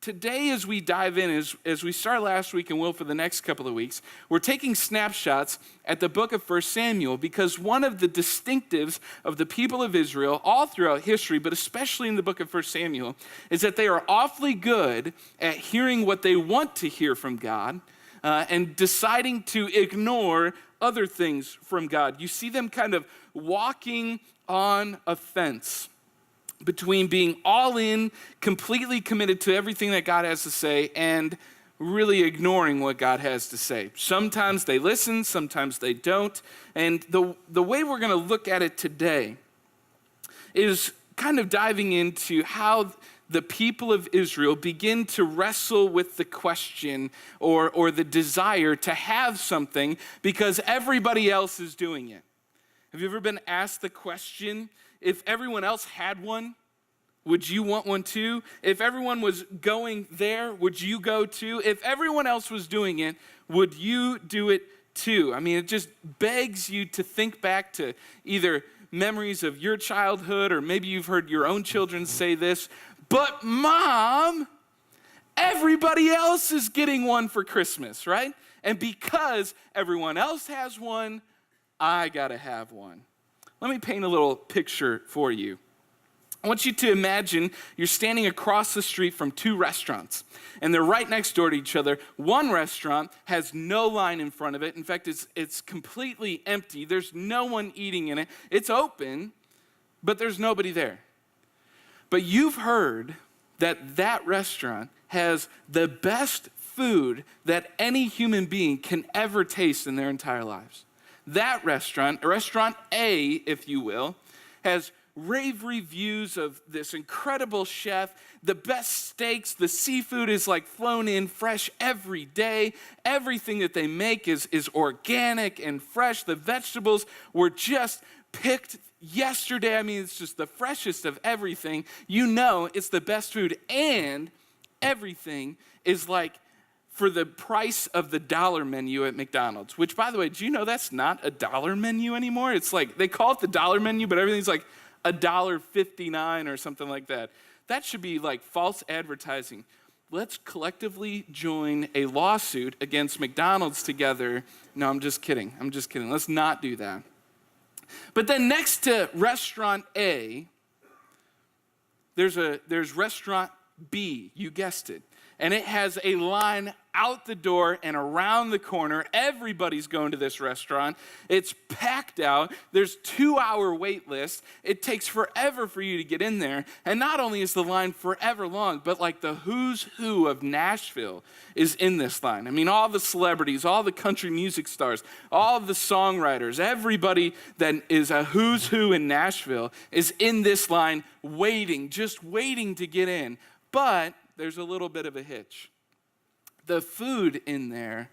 Today, as we dive in, as we started last week and will for the next couple of weeks, we're taking snapshots at the book of 1 Samuel because one of the distinctives of the people of Israel all throughout history, but especially in the book of 1 Samuel, is that they are awfully good at hearing what they want to hear from God and deciding to ignore other things from God. You see them kind of walking on a fence between being all in, completely committed to everything that God has to say, and really ignoring what God has to say. Sometimes they listen, sometimes they don't. And the way we're going to look at it today is kind of diving into how the people of Israel begin to wrestle with the question or the desire to have something because everybody else is doing it. Have you ever been asked the question, if everyone else had one, would you want one too? If everyone was going there, would you go too? If everyone else was doing it, would you do it too? I mean, it just begs you to think back to either memories of your childhood, or maybe you've heard your own children say this, but Mom, everybody else is getting one for Christmas, right? And because everyone else has one, I gotta have one. Let me paint a little picture for you. I want you to imagine you're standing across the street from two restaurants, and they're right next door to each other. One restaurant has no line in front of it. In fact, it's completely empty. There's no one eating in it. It's open, but there's nobody there. But you've heard that that restaurant has the best food that any human being can ever taste in their entire lives. That restaurant, Restaurant A, if you will, has rave reviews of this incredible chef, the best steaks, the seafood is like flown in fresh every day. Everything that they make is organic and fresh. The vegetables were just picked yesterday. I mean, it's just the freshest of everything. You know it's the best food, and everything is like for the price of the dollar menu at McDonald's, which, by the way, do you know that's not a dollar menu anymore? It's like, they call it the dollar menu, but everything's like $1.59 or something like that. That should be like false advertising. Let's collectively join a lawsuit against McDonald's together. No, I'm just kidding. Let's not do that. But then next to Restaurant A, there's Restaurant B, you guessed it. And it has a line out the door and around the corner. Everybody's going to this restaurant. It's packed out. There's 2-hour wait list. It takes forever for you to get in there. And not only is the line forever long, but like the who's who of Nashville is in this line. I mean, all the celebrities, all the country music stars, all the songwriters, everybody that is a who's who in Nashville is in this line waiting, just waiting to get in. But there's a little bit of a hitch. The food in there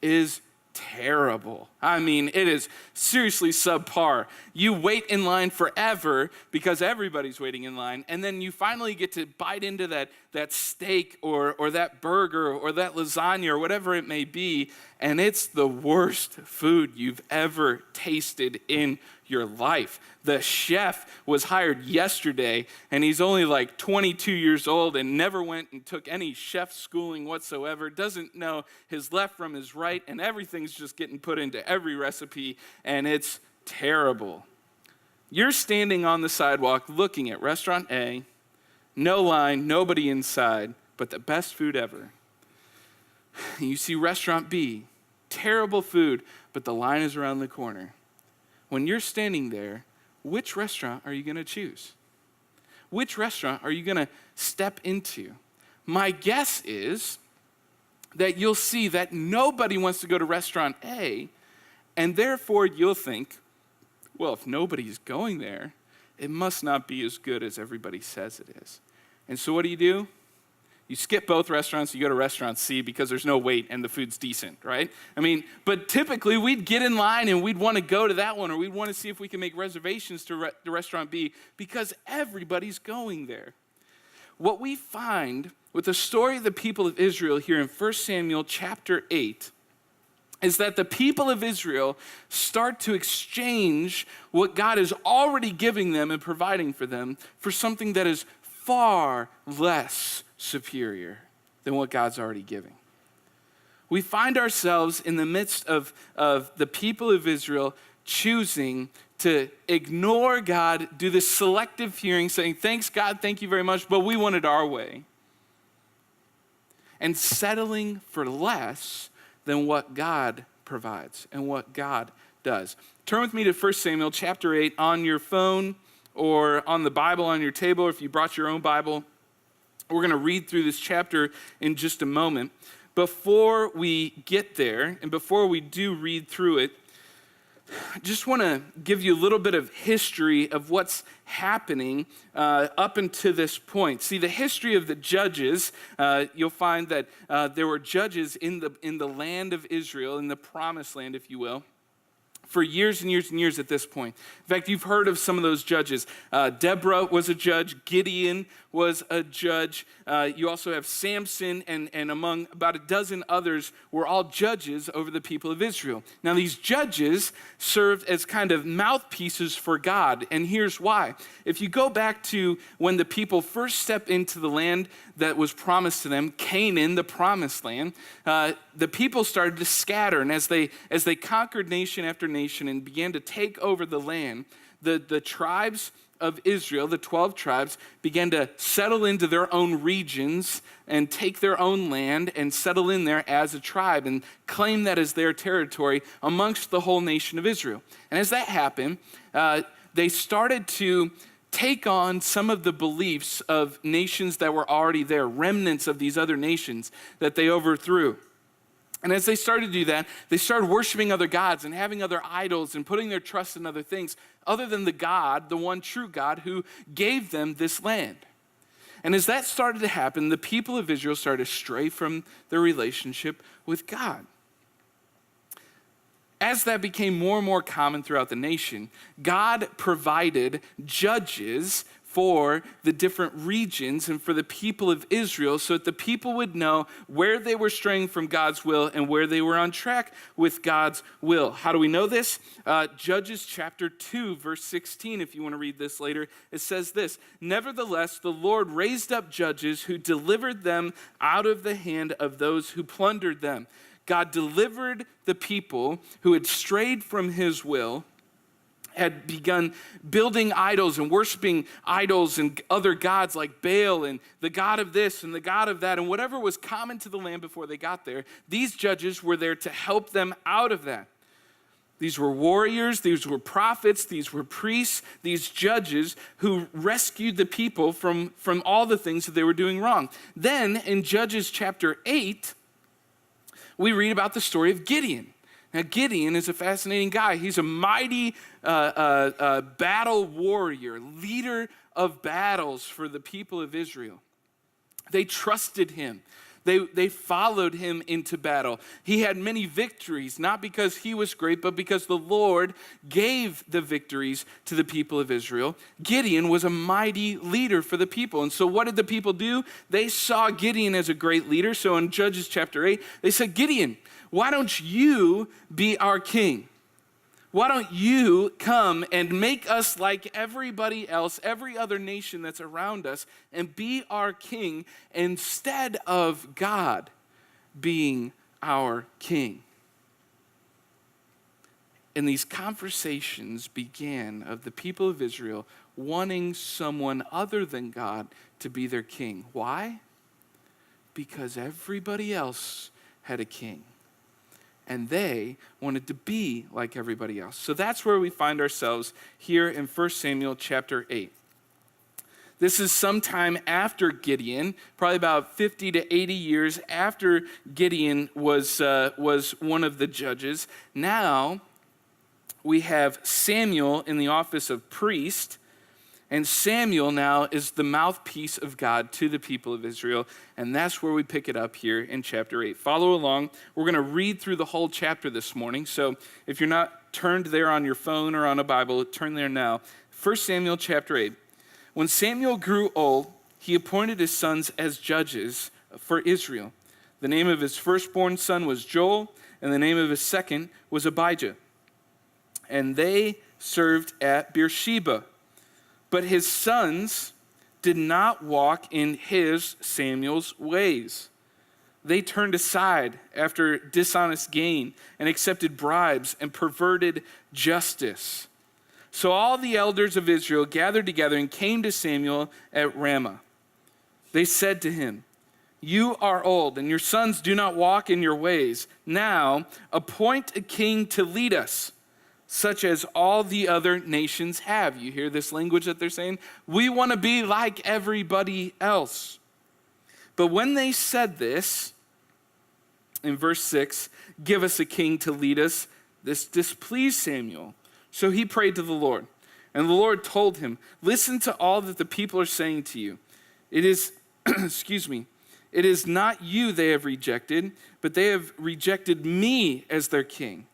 is terrible. I mean, it is seriously subpar. You wait in line forever because everybody's waiting in line, and then you finally get to bite into that steak or that burger or that lasagna or whatever it may be, and it's the worst food you've ever tasted in your life. The chef was hired yesterday, and he's only like 22 years old and never went and took any chef schooling whatsoever, doesn't know his left from his right, and everything's just getting put into every recipe, and it's terrible. You're standing on the sidewalk looking at Restaurant A, no line, nobody inside, but the best food ever. You see Restaurant B, terrible food, but the line is around the corner. When you're standing there, which restaurant are you going to choose? Which restaurant are you going to step into? My guess is that you'll see that nobody wants to go to Restaurant A, and therefore you'll think, well, if nobody's going there, it must not be as good as everybody says it is. And so what do? You skip both restaurants, you go to Restaurant C because there's no wait and the food's decent, right? I mean, but typically we'd get in line and we'd want to go to that one, or we'd want to see if we can make reservations to Restaurant B because everybody's going there. What we find with the story of the people of Israel here in 1 Samuel chapter 8 is that the people of Israel start to exchange what God is already giving them and providing for them for something that is far less superior than what God's already giving. We find ourselves in the midst of the people of Israel choosing to ignore God, do this selective hearing, saying, thanks God, thank you very much, but we want it our way. And settling for less than what God provides and what God does. Turn with me to 1 Samuel chapter 8 on your phone or on the Bible on your table, or if you brought your own Bible. We're going to read through this chapter in just a moment. Before we get there, and before we do read through it, I just want to give you a little bit of history of what's happening up until this point. See, the history of the judges, you'll find that there were judges in the land of Israel, in the promised land, if you will, for years and years and years at this point. In fact, you've heard of some of those judges. Deborah was a judge. Gideon was a judge. You also have Samson, and among about a dozen others were all judges over the people of Israel. Now, these judges served as kind of mouthpieces for God, and here's why. If you go back to when the people first stepped into the land that was promised to them, Canaan, the promised land, the people started to scatter, and as they conquered nation after nation and began to take over the land, the tribes of Israel, the 12 tribes, began to settle into their own regions and take their own land and settle in there as a tribe and claim that as their territory amongst the whole nation of Israel. And as that happened, they started to take on some of the beliefs of nations that were already there, remnants of these other nations that they overthrew. And as they started to do that, they started worshiping other gods and having other idols and putting their trust in other things other than the God, the one true God who gave them this land. And as that started to happen, the people of Israel started to stray from their relationship with God. As that became more and more common throughout the nation, God provided judges for the different regions and for the people of Israel so that the people would know where they were straying from God's will and where they were on track with God's will. How do we know this? Judges chapter 2, verse 16, if you want to read this later, it says this: "Nevertheless, the Lord raised up judges who delivered them out of the hand of those who plundered them." God delivered the people who had strayed from his will, had begun building idols and worshiping idols and other gods like Baal and the god of this and the god of that and whatever was common to the land before they got there. These judges were there to help them out of that. These were warriors, these were prophets, these were priests, these judges who rescued the people from all the things that they were doing wrong. Then in Judges chapter 8, we read about the story of Gideon. Now, Gideon is a fascinating guy. He's a mighty battle warrior, leader of battles for the people of Israel. They trusted him. They followed him into battle. He had many victories, not because he was great, but because the Lord gave the victories to the people of Israel. Gideon was a mighty leader for the people. And so what did the people do? They saw Gideon as a great leader. So in Judges chapter 8, they said, "Gideon, why don't you be our king? Why don't you come and make us like everybody else, every other nation that's around us, and be our king instead of God being our king?" And these conversations began of the people of Israel wanting someone other than God to be their king. Why? Because everybody else had a king. And they wanted to be like everybody else. So that's where we find ourselves here in 1 Samuel chapter 8. This is sometime after Gideon, probably about 50 to 80 years after Gideon was one of the judges. Now we have Samuel in the office of priest, and Samuel now is the mouthpiece of God to the people of Israel, and that's where we pick it up here in chapter 8. Follow along. We're going to read through the whole chapter this morning, so if you're not turned there on your phone or on a Bible, turn there now. 1 Samuel chapter 8. When Samuel grew old, he appointed his sons as judges for Israel. The name of his firstborn son was Joel, and the name of his second was Abijah. And they served at Beersheba. But his sons did not walk in his, Samuel's, ways. They turned aside after dishonest gain and accepted bribes and perverted justice. So all the elders of Israel gathered together and came to Samuel at Ramah. They said to him, "You are old, and your sons do not walk in your ways. Now appoint a king to lead us, such as all the other nations have." You hear this language that they're saying? We want to be like everybody else. But when they said this, in verse 6, "Give us a king to lead us," this displeased Samuel. So he prayed to the Lord. And the Lord told him, "Listen to all that the people are saying to you. It is, it is not you they have rejected, but they have rejected me as their king,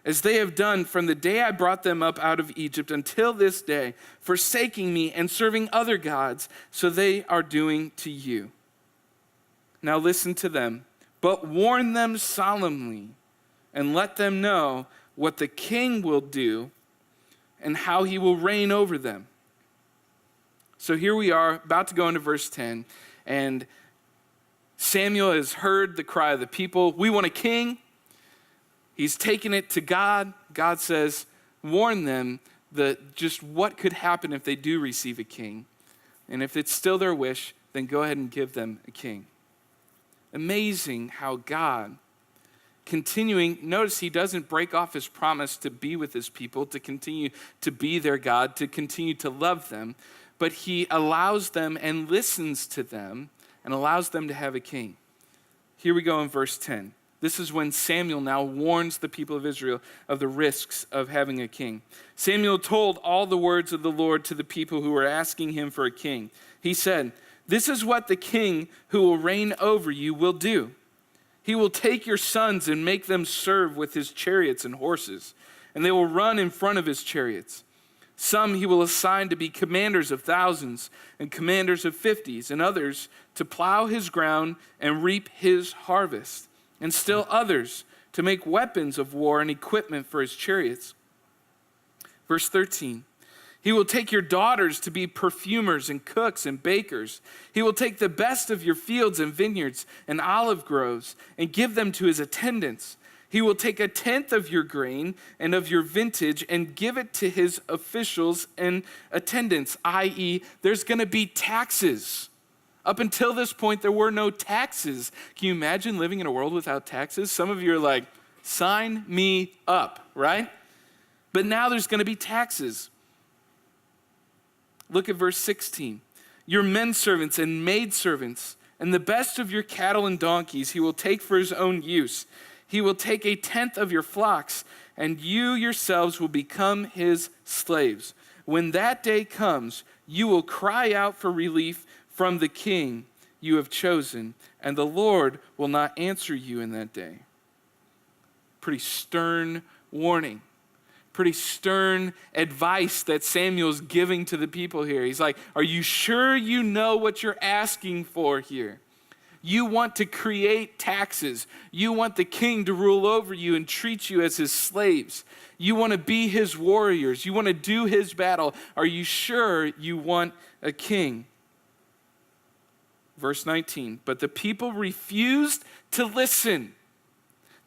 as they have done from the day I brought them up out of Egypt until this day, forsaking me and serving other gods, so they are doing to you. Now listen to them, but warn them solemnly, and let them know what the king will do and how he will reign over them." So here we are, about to go into verse 10, and Samuel has heard the cry of the people. We want a king. He's taken it to God. God says, warn them that just what could happen if they do receive a king. And if it's still their wish, then go ahead and give them a king. Amazing how God, notice he doesn't break off his promise to be with his people, to continue to be their God, to continue to love them, but he allows them and listens to them and allows them to have a king. Here we go in verse 10. This is when Samuel now warns the people of Israel of the risks of having a king. Samuel told all the words of the Lord to the people who were asking him for a king. He said, "This is what the king who will reign over you will do. He will take your sons and make them serve with his chariots and horses, and they will run in front of his chariots. Some he will assign to be commanders of thousands and commanders of 50s, and others to plow his ground and reap his harvest, and still others to make weapons of war and equipment for his chariots." Verse 13, "He will take your daughters to be perfumers and cooks and bakers. He will take the best of your fields and vineyards and olive groves and give them to his attendants. He will take 1/10 of your grain and of your vintage and give it to his officials and attendants," i.e., there's going to be taxes. Up until this point, there were no taxes. Can you imagine living in a world without taxes? Some of you are like, sign me up, right? But now there's going to be taxes. Look at verse 16. "Your men servants and maid servants and the best of your cattle and donkeys he will take for his own use. He will take 1/10 of your flocks, and you yourselves will become his slaves. When that day comes, you will cry out for relief from the king you have chosen, and the Lord will not answer you in that day." Pretty stern warning. Pretty stern advice that Samuel's giving to the people here. He's like, are you sure you know what you're asking for here? You want to create taxes. You want the king to rule over you and treat you as his slaves. You want to be his warriors. You want to do his battle. Are you sure you want a king? Verse 19, "But the people refused to listen."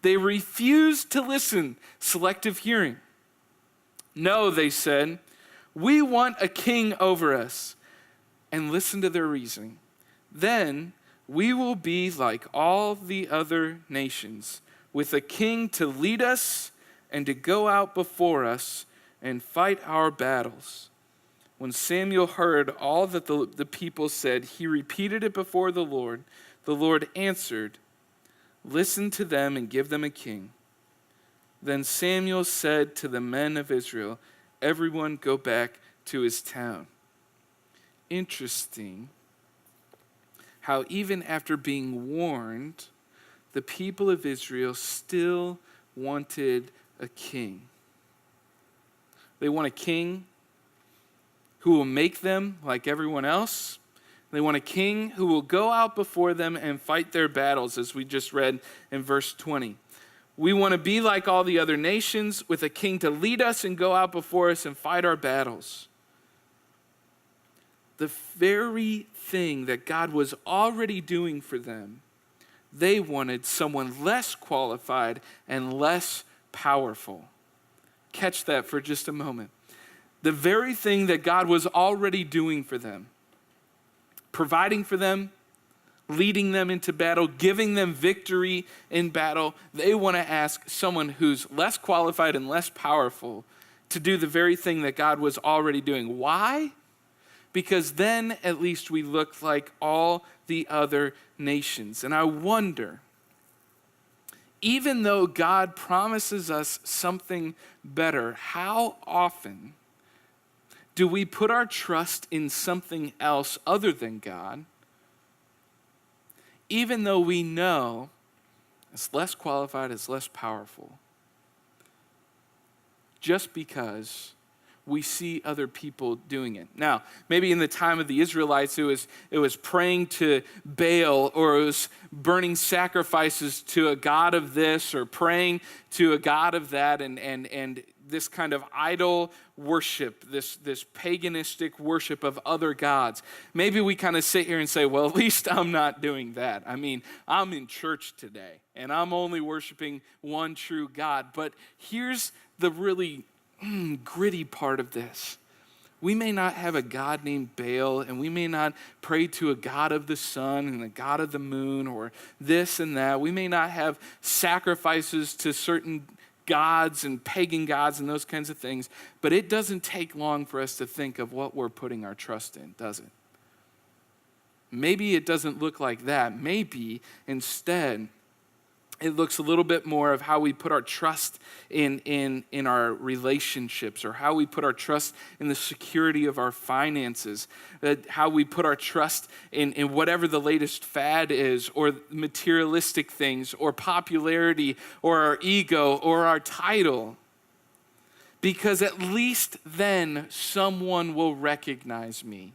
They refused to listen. Selective hearing. "No," they said, "we want a king over us." And listen to their reasoning. "Then we will be like all the other nations, with a king to lead us and to go out before us and fight our battles." When Samuel heard all that the people said, he repeated it before the Lord. The Lord answered, "Listen to them and give them a king." Then Samuel said to the men of Israel, "Everyone go back to his town." Interesting how even after being warned, the people of Israel still wanted a king. They want a king who will make them like everyone else. They want a king who will go out before them and fight their battles, as we just read in verse 20. We want to be like all the other nations, with a king to lead us and go out before us and fight our battles. The very thing that God was already doing for them, they wanted someone less qualified and less powerful. Catch that for just a moment. The very thing that God was already doing for them, providing for them, leading them into battle, giving them victory in battle, they want to ask someone who's less qualified and less powerful to do the very thing that God was already doing. Why? Because then at least we look like all the other nations. And I wonder, even though God promises us something better, how often do we put our trust in something else other than God, even though we know it's less qualified, it's less powerful, just because we see other people doing it? Now, maybe in the time of the Israelites, it was praying to Baal, or it was burning sacrifices to a god of this, or praying to a god of that, and this kind of idol worship, this paganistic worship of other gods. Maybe we kind of sit here and say, well, at least I'm not doing that. I mean, I'm in church today, and I'm only worshiping one true God. But here's the really gritty part of this. We may not have a god named Baal, and we may not pray to a god of the sun and a god of the moon, or this and that. We may not have sacrifices to certain gods and pagan gods and those kinds of things, but it doesn't take long for us to think of what we're putting our trust in, does it? Maybe it doesn't look like that. Maybe instead it looks a little bit more of how we put our trust in our relationships, or how we put our trust in the security of our finances, how we put our trust in whatever the latest fad is, or materialistic things, or popularity, or our ego, or our title. Because at least then someone will recognize me.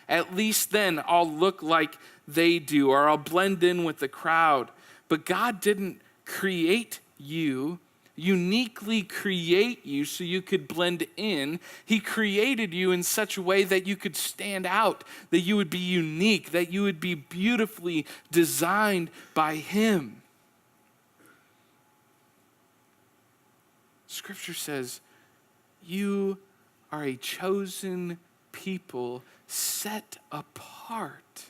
At least then I'll look like they do, or I'll blend in with the crowd. But God didn't create you, uniquely create you so you could blend in. He created you in such a way that you could stand out, that you would be unique, that you would be beautifully designed by Him. Scripture says, you are a chosen people set apart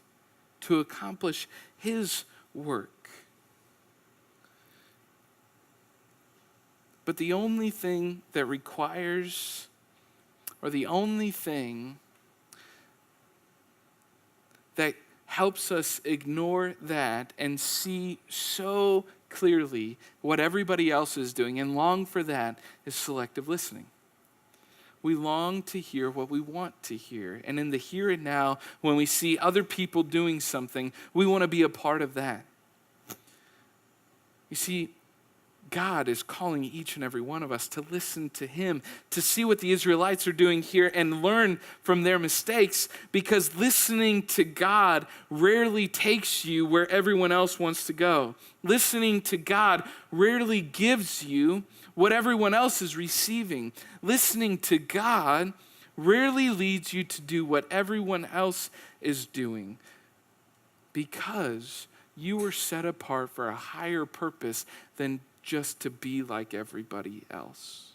to accomplish His work. But the only thing that requires, or the only thing that helps us ignore that and see so clearly what everybody else is doing and long for that, is selective listening. We long to hear what we want to hear. And in the here and now, when we see other people doing something, we want to be a part of that. You see, God is calling each and every one of us to listen to Him, to see what the Israelites are doing here and learn from their mistakes, because listening to God rarely takes you where everyone else wants to go. Listening to God rarely gives you what everyone else is receiving. Listening to God rarely leads you to do what everyone else is doing, because you were set apart for a higher purpose than just to be like everybody else.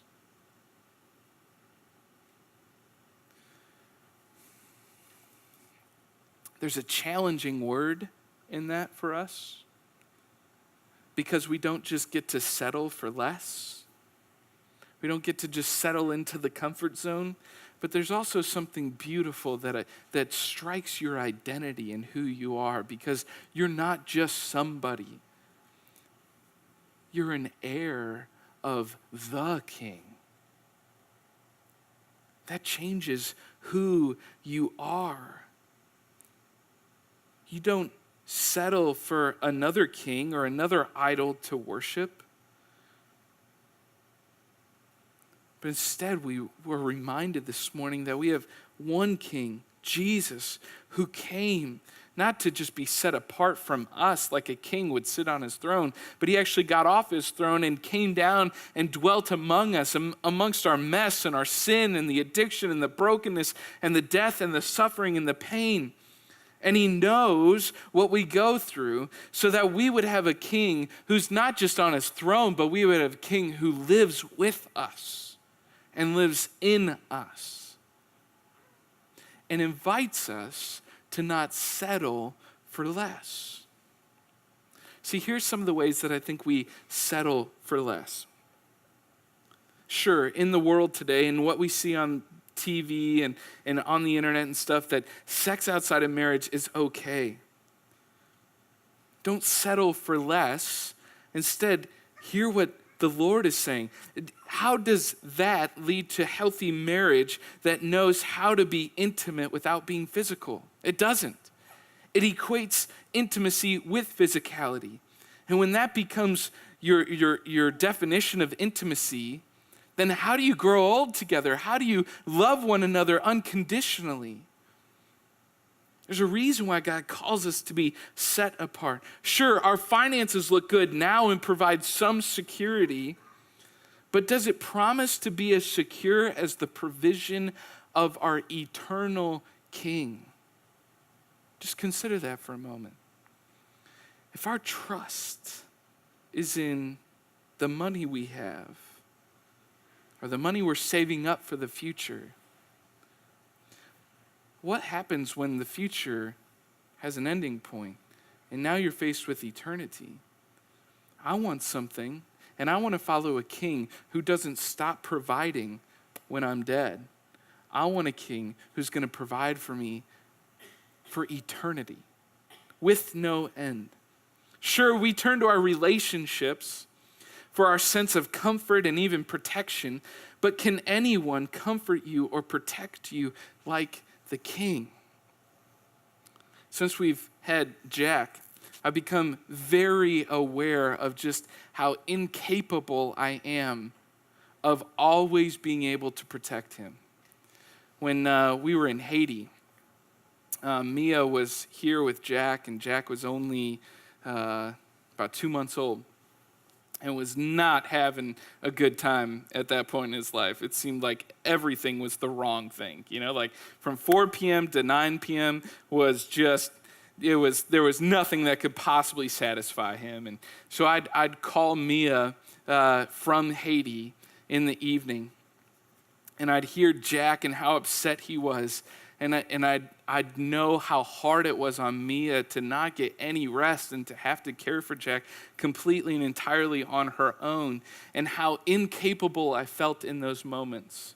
There's a challenging word in that for us, because we don't just get to settle for less. We don't get to just settle into the comfort zone, but there's also something beautiful that strikes your identity and who you are, because you're not just somebody. You're an heir of the King. That changes who you are. You don't settle for another king or another idol to worship. But instead, we were reminded this morning that we have one King, Jesus, who came not to just be set apart from us like a king would sit on his throne, but he actually got off his throne and came down and dwelt among us, amongst our mess and our sin and the addiction and the brokenness and the death and the suffering and the pain. And he knows what we go through so that we would have a king who's not just on his throne, but we would have a king who lives with us and lives in us and invites us to not settle for less. See, here's some of the ways that I think we settle for less. Sure, in the world today and what we see on TV and on the internet and stuff, that sex outside of marriage is okay. Don't settle for less. Instead, hear what the Lord is saying. How does that lead to healthy marriage that knows how to be intimate without being physical? It doesn't. It equates intimacy with physicality. And when that becomes your definition of intimacy, then how do you grow old together? How do you love one another unconditionally? There's a reason why God calls us to be set apart. Sure, our finances look good now and provide some security, but does it promise to be as secure as the provision of our eternal King? Just consider that for a moment. If our trust is in the money we have, or the money we're saving up for the future, what happens when the future has an ending point and now you're faced with eternity? I want something, and I want to follow a king who doesn't stop providing when I'm dead. I want a king who's going to provide for me for eternity with no end. Sure, we turn to our relationships for our sense of comfort and even protection, but can anyone comfort you or protect you like the King? Since we've had Jack, I've become very aware of just how incapable I am of always being able to protect him. When we were in Haiti, Mia was here with Jack, and Jack was only about 2 months old and was not having a good time at that point in his life. It seemed like everything was the wrong thing. You know, like from 4 p.m. to 9 p.m. was just, there was nothing that could possibly satisfy him. And so I'd call Mia from Haiti in the evening, and I'd hear Jack and how upset he was. And I'd know how hard it was on Mia to not get any rest and to have to care for Jack completely and entirely on her own, and how incapable I felt in those moments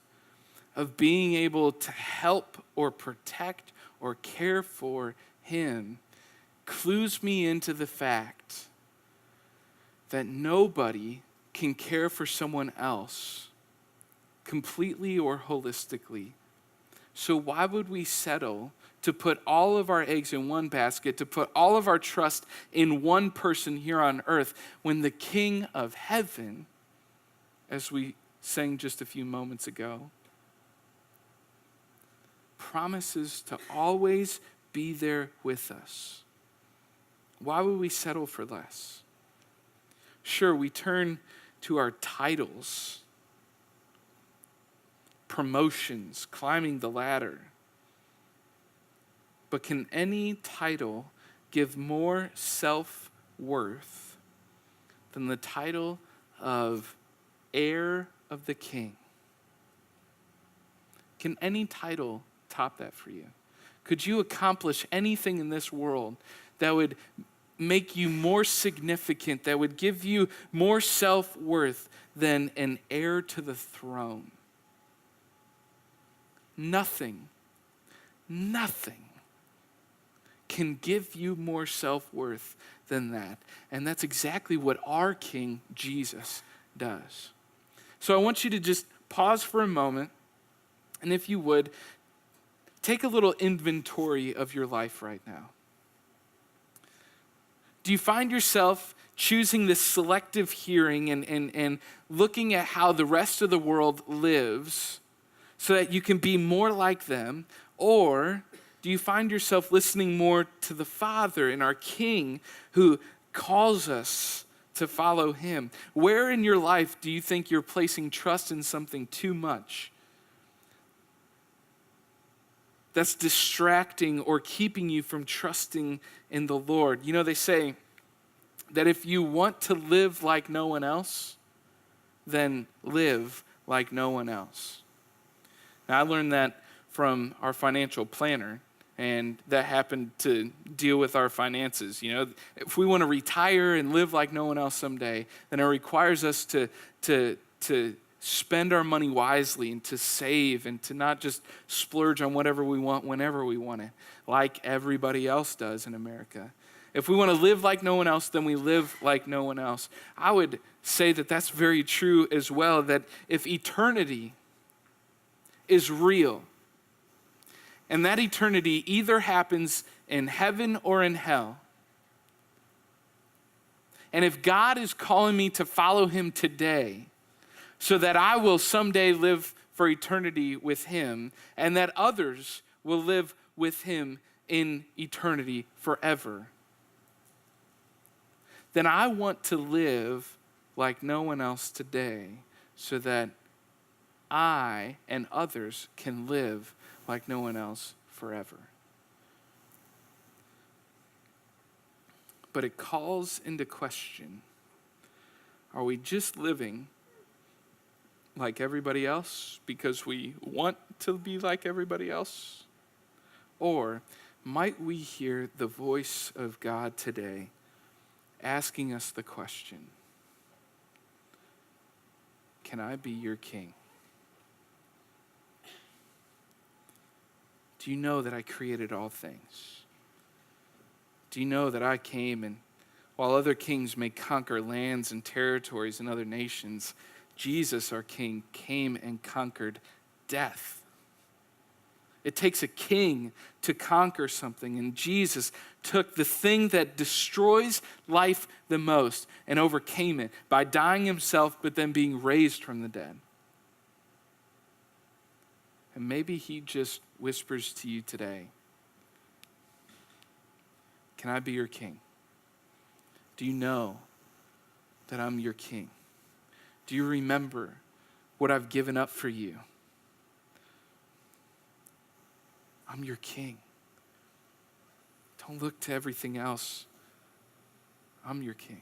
of being able to help or protect or care for him. Clues me into the fact that nobody can care for someone else completely or holistically. So why would we settle to put all of our eggs in one basket, to put all of our trust in one person here on earth, when the King of Heaven, as we sang just a few moments ago, promises to always be there with us? Why would we settle for less? Sure, we turn to our titles, promotions, climbing the ladder. But can any title give more self-worth than the title of heir of the King? Can any title top that for you? Could you accomplish anything in this world that would make you more significant, that would give you more self-worth than an heir to the throne? Nothing can give you more self-worth than that. And that's exactly what our King Jesus does. So I want you to just pause for a moment, and if you would, take a little inventory of your life right now. Do you find yourself choosing this selective hearing and looking at how the rest of the world lives so that you can be more like them? Or do you find yourself listening more to the Father and our King who calls us to follow him? Where in your life do you think you're placing trust in something too much that's distracting or keeping you from trusting in the Lord? You know, they say that if you want to live like no one else, then live like no one else. Now, I learned that from our financial planner, and that happened to deal with our finances. You know, if we want to retire and live like no one else someday, then it requires us to spend our money wisely and to save and to not just splurge on whatever we want whenever we want it, like everybody else does in America. If we want to live like no one else, then we live like no one else. I would say that that's very true as well, that if eternity is real, and that eternity either happens in heaven or in hell, and if God is calling me to follow him today so that I will someday live for eternity with him and that others will live with him in eternity forever, then I want to live like no one else today so that I and others can live like no one else forever. But it calls into question, are we just living like everybody else because we want to be like everybody else? Or might we hear the voice of God today asking us the question, can I be your king? Do you know that I created all things? Do you know that I came and while other kings may conquer lands and territories and other nations, Jesus, our King, came and conquered death. It takes a king to conquer something, and Jesus took the thing that destroys life the most and overcame it by dying himself but then being raised from the dead. And maybe he just whispers to you today, can I be your king? Do you know that I'm your king? Do you remember what I've given up for you? I'm your king. Don't look to everything else. I'm your king.